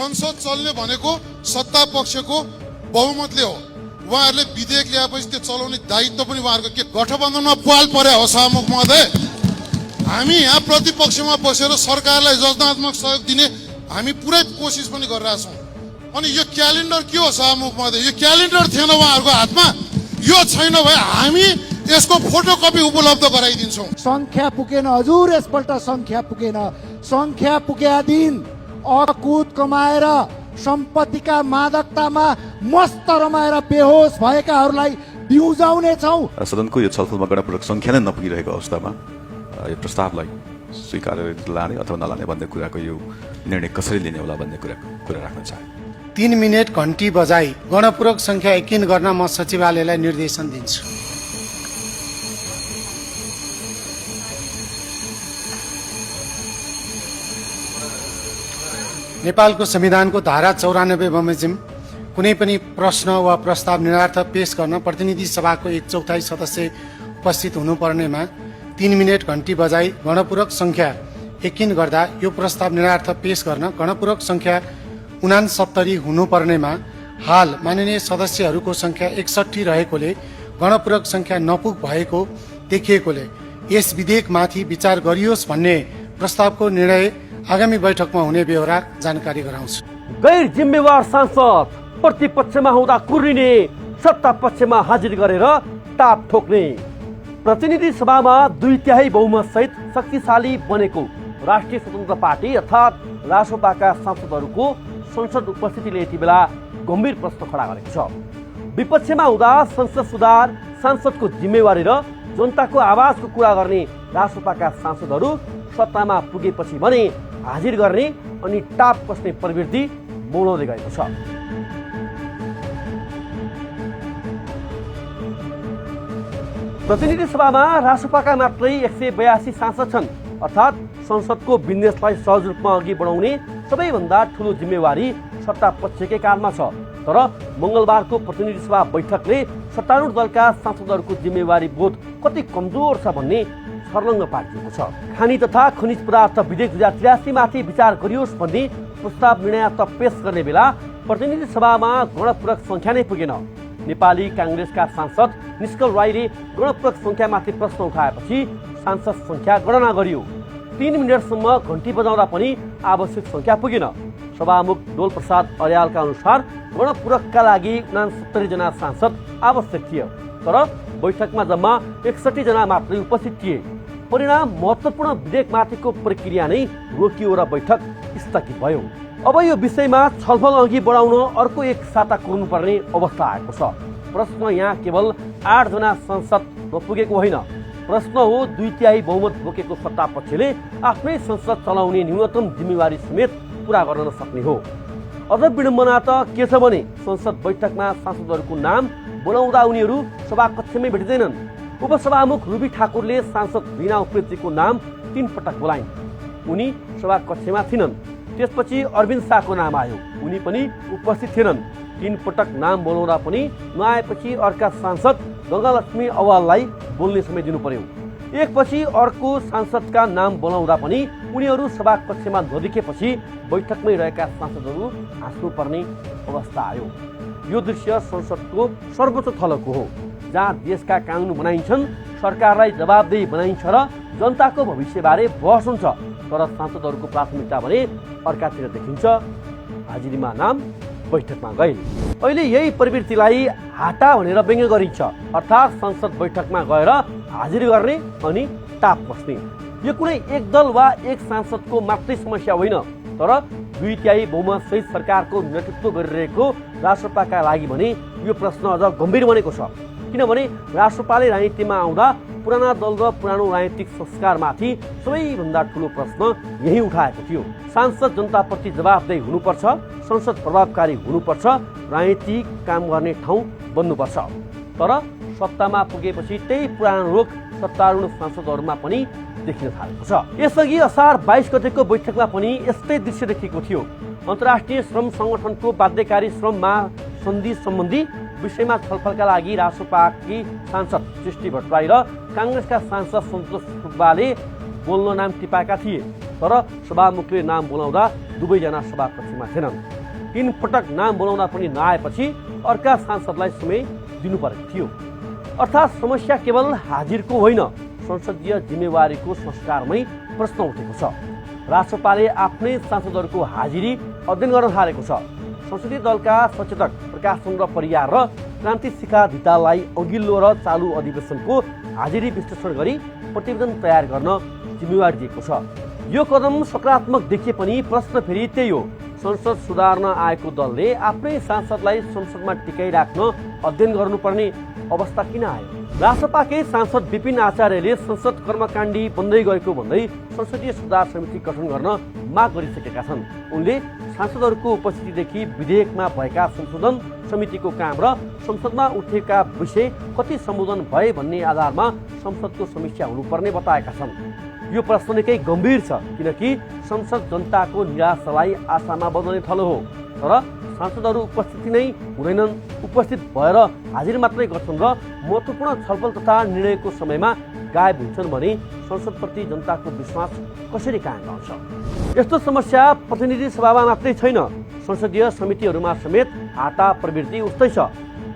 संसद चल्ने भनेको सत्ता पक्षको बहुमतले हो। उहाँहरूले विधेयक ल्याएपछि त्यो चलाउने दायित्व पनि उहाँहरूको के गठबन्धनमा पाल परे हो सभामुख महोदय? हामी यहाँ प्रतिपक्षमा बसेर सरकारलाई रचनात्मक सहयोग दिने हामी पुरै कोसिस पनि गरिरहेछौँ। अनि यो क्यालेन्डर के हो सभामुख महोदय? यो क्यालेन्डर थिएन उहाँहरूको हातमा, यो छैन भए हामी यसको फोटोकपी उपलब्ध गराइदिन्छौँ। संख्या पुगेन हजुर, यसपल्ट संख्या पुगेन। संख्या पुगेका दिन अकुत कमाएर सम्पत्तिका मादकतामा मस्त रमाएर बेहोस भएकाहरूलाई बिउजाउने छौँ। सदनको यो छलफलमा गणपूर्वक संख्या नै नपुगिरहेको अवस्थामा यो प्रस्तावलाई स्वीकार लाने अथवा नलाने भन्ने कुराको यो निर्णय कसरी लिने होला भन्ने कुरा राख्न चाहे। 3 मिनेट घन्टी बजाई गणपूर्वक संख्या यकिन गर्न म सचिवालयलाई निर्देशन दिन्छु। नेपालको संविधानको धारा 94 बमोजिम कुनै पनि प्रश्न वा प्रस्ताव निरार्थक पेश गर्न प्रतिनिधि सभाको 1/4 सदस्य उपस्थित हुनुपर्नेमा 3 मिनेट घन्टी बजाई गणपूर्वक संख्या यकिन गर्दा यो प्रस्ताव निरार्थक पेश गर्न गणपूर्वक संख्या 69 हुनुपर्नेमा हाल माननीय सदस्यहरूको संख्या 61 रहेकोले गणपूर्वक संख्या नपुग भएको देखिएकोले यस विधेयकमाथि विचार गरियोस् भन्ने प्रस्तावको निर्णय आगामी बैठकमा हुने बेहोरा जानकारी गराउँछु। गैर जिम्मेवार सांसद प्रतिपक्षमा हुँदा कुर्रिने, सत्ता पक्षमा हाजिर गरेर टाप ठोक्ने। प्रतिनिधि सभामा 2/3 बहुमत सहित शक्तिशाली बनेको राष्ट्रिय स्वतन्त्र पार्टी अर्थात् रासोपाका सांसदहरूको संसद उपस्थितिले यति बेला गम्भीर प्रश्न खडा गरेको छ। विपक्षमा हुँदा संसद सुधार, सांसदको जिम्मेवारी र जनताको आवाजको कुरा गर्ने रासोपाका सांसदहरू सत्तामा पुगेपछि भने हाजिर गर्ने अनि टाप कस्ने प्रवृत्ति बढ्दै गएको छ। प्रतिनिधि सभामा रासोपाका मात्रै 182 सांसद छन्, अर्थात् संसदको बिजनेसलाई सहज रूपमा अघि बढाउने सबैभन्दा ठुलो जिम्मेवारी सत्ता पक्षकै काँधमा छ। तर मंगलबारको प्रतिनिधि सभा बैठकले सत्तारूढ दलका सांसदहरूको जिम्मेवारी बोध कति कमजोर छ भन्ने छर्लङ्ग पारिएको छ। खानी तथा खनिज पदार्थ विधेयक 2083 माथि विचार गरियोस् भन्ने प्रस्ताव निर्णय त पेश गर्ने बेला प्रतिनिधि सभामा गणपूर्वक संख्या नै पुगेन। नेपाली कांग्रेसका सांसद निष्कल राईले गणपूर्वक संख्यामाथि प्रश्न उठाएपछि सांसद संख्या गणना गरियो। 3 मिनेटसम्म घन्टी बजाउँदा पनि आवश्यक संख्या पुगेन। सभामुख डोल प्रसाद अर्यालका अनुसार गणपूर्वकका लागि 69 जना सांसद आवश्यक थिए, तर बैठकमा जम्मा 61 जना मात्रै उपस्थित थिए। परिणाम महत्त्वपूर्ण विधेयकमाथिको प्रक्रिया नै रोकियो र बैठक स्थगित भयो। अब यो विषयमा छलफल अघि बढाउन अर्को एक साता कुर्नुपर्ने अवस्था आएको छ। प्रश्न यहाँ केवल 8 जना सांसद नपुगेको होइन, प्रश्न हो 2/3 बहुमत बोकेको सत्ता पक्षले आफ्नै संसद चलाउने न्यूनतम जिम्मेवारी समेत पूरा गर्न नसक्ने हो। अझ विडम्बना त के छ भने संसद बैठकमा सांसदहरूको नाम बोलाउँदा उनीहरू सभाकक्षमै भेटिँदैनन्। उपसभामुख रुबी ठाकुरले सांसद रीना उप्रेतीको नाम 3 पटक बोलाइन्, उनी सभाकक्षमा थिइनन्। त्यसपछि अरविन्द शाहको नाम आयो, उनी पनि उपस्थित थिएनन्। 3 पटक नाम बोलाउँदा पनि नआएपछि अर्का सांसद गङ्गालक्ष्मी अवाललाई बोल्ने समय दिनु पर्यो। एकपछि अर्को सांसदका नाम बोलाउँदा पनि उनीहरू सभाकक्षमा नदेखिएपछि बैठकमै रहेका सांसदहरू हाँस्नुपर्ने अवस्था आयो। यो दृश्य संसदको सर्वोच्च थलोको हो, जहाँ देशका कानुन बनाइन्छन्, सरकारलाई जवाबदेही बनाइन्छ र जनताको भविष्यबारे बहस हुन्छ। तर सांसदहरूको प्राथमिकता भने अर्कातिर देखिन्छ। हाजिरीमा नाम, बैठकमा गए। अहिले यही प्रवृत्तिलाई हाटा भनेर व्यङ्ग्य गरिन्छ, अर्थात् संसद बैठकमा गएर हाजिर गर्ने अनि टाप बस्ने। यो कुनै एक दल वा एक सांसदको मात्रै समस्या होइन, तर 2/3 बहुमत सहित सरकारको नेतृत्व गरिरहेको रासोपाका लागि भने यो प्रश्न अझ गम्भीर बनेको छ। किनभने रासोपाले राजनीतिमा आउँदा पुराना दल र पुरानो राजनीतिक संस्कारमाथि सबैभन्दा ठुलो प्रश्न यही उठाएको थियो। सांसद जनताप्रति जवाबदेही हुनुपर्छ, संसद प्रभावकारी हुनुपर्छ, राजनीतिक काम गर्ने ठाउँ बन्नुपर्छ। तर सत्तामा पुगेपछि त्यही पुरानो रोग सत्तारूढ सांसदहरूमा पनि देखिन थालेको छ। यसअघि असार 22 गतेको बैठकमा पनि यस्तै दृश्य देखिएको थियो। अन्तर्राष्ट्रिय श्रम संगठनको बाध्यकारी श्रम महासन्धि सम्बन्धी विषयमा छलफलका लागि रासोपाकी सांसद सृष्टि भट्टराई र कांग्रेसका सांसद सन्तोष सुब्बाले बोल्न नाम टिपाएका थिए। तर सभामुखले नाम बोलाउँदा दुवैजना सभाकक्षमा थिएनन्। 3 पटक नाम बोलाउँदा पनि नआएपछि अर्का सांसदलाई समय दिनुपर्ने थियो। अर्थात् समस्या केवल हाजिरको होइन, संसदीय जिम्मेवारीको संस्कारमै प्रश्न उठेको छ। राष्ट्रपाले आफ्नै सांसदहरूको हाजिरी अध्ययन गर्न थालेको छ। संसदीय दलका सचेतक प्रकाश चन्द्र परियार र क्रान्ति शिखा धिताललाई अघिल्लो र चालु अधिवेशनको हाजिरी विश्लेषण गरी प्रतिवेदन तयार गर्न जिम्मेवारी दिएको छ। यो कदम सकारात्मक देखिए पनि प्रश्न फेरि त्यही हो, संसद सुधार्न आएको दलले आफ्नै सांसदलाई संसदमा टिकाइराख्न अध्ययन गर्नुपर्ने अवस्था किन आयो? राष्ट्रपाकै सांसद विपिन आचार्यले संसद कर्मकाण्डी बन्दै गएको भन्दै संसदीय सुधार समिति गठन गर्न माग गरिसकेका छन्। उनले सांसदहरूको उपस्थितिदेखि विधेयकमा भएका संशोधन, समितिको काम र संसदमा उठेका विषय कति सम्बोधन भए भन्ने आधारमा संसदको समीक्षा हुनुपर्ने बताएका छन्। यो प्रश्न निकै गम्भीर छ, किनकि संसद जनताको निराशालाई आशामा बदल्ने थलो हो। तर सांसदहरू उपस्थिति नै हुँदैनन्, उपस्थित भएर हाजिर मात्रै गर्छन् र महत्त्वपूर्ण छलफल तथा निर्णयको समयमा गायब हुन्छन् भने संसदप्रति जनताको विश्वास कसरी कायम रहन्छ? यस्तो समस्या प्रतिनिधि सभामा मात्रै छैन, संसदीय समितिहरूमा समेत हाटा प्रवृत्ति उस्तै छ।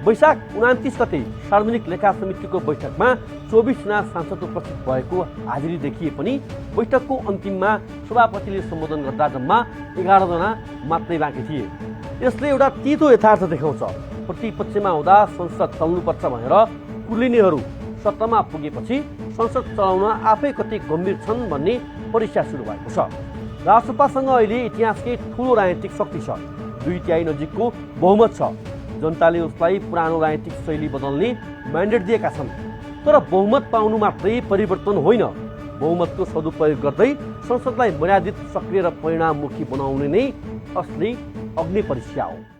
वैशाख 29 गते सार्वजनिक लेखा समितिको बैठकमा 24 जना सांसद उपस्थित भएको हाजिरी देखिए पनि बैठकको अन्तिममा सभापतिले सम्बोधन गर्दा जम्मा 11 जना मात्रै बाँकी थिए। यसले एउटा तितो यथार्थ देखाउँछ। प्रतिपक्षमा हुँदा संसद चल्नुपर्छ भनेर कुर्लिनेहरू सत्तामा पुगेपछि संसद चलाउन आफै कति गम्भीर छन् भन्ने परीक्षा सुरु भएको छ। राष्ट्रपासँग अहिले इतिहासकै ठूलो राजनीतिक शक्ति छ, 2/3 नजिकको बहुमत छ। जनताले उसलाई पुरानो राजनीतिक शैली बदल्ने म्यान्डेट दिएका छन्। तर बहुमत पाउनु मात्रै परिवर्तन होइन, बहुमतको सदुपयोग गर्दै संसदलाई मर्यादित, सक्रिय र परिणाममुखी बनाउने नै असली अग्नि परीक्षा हो।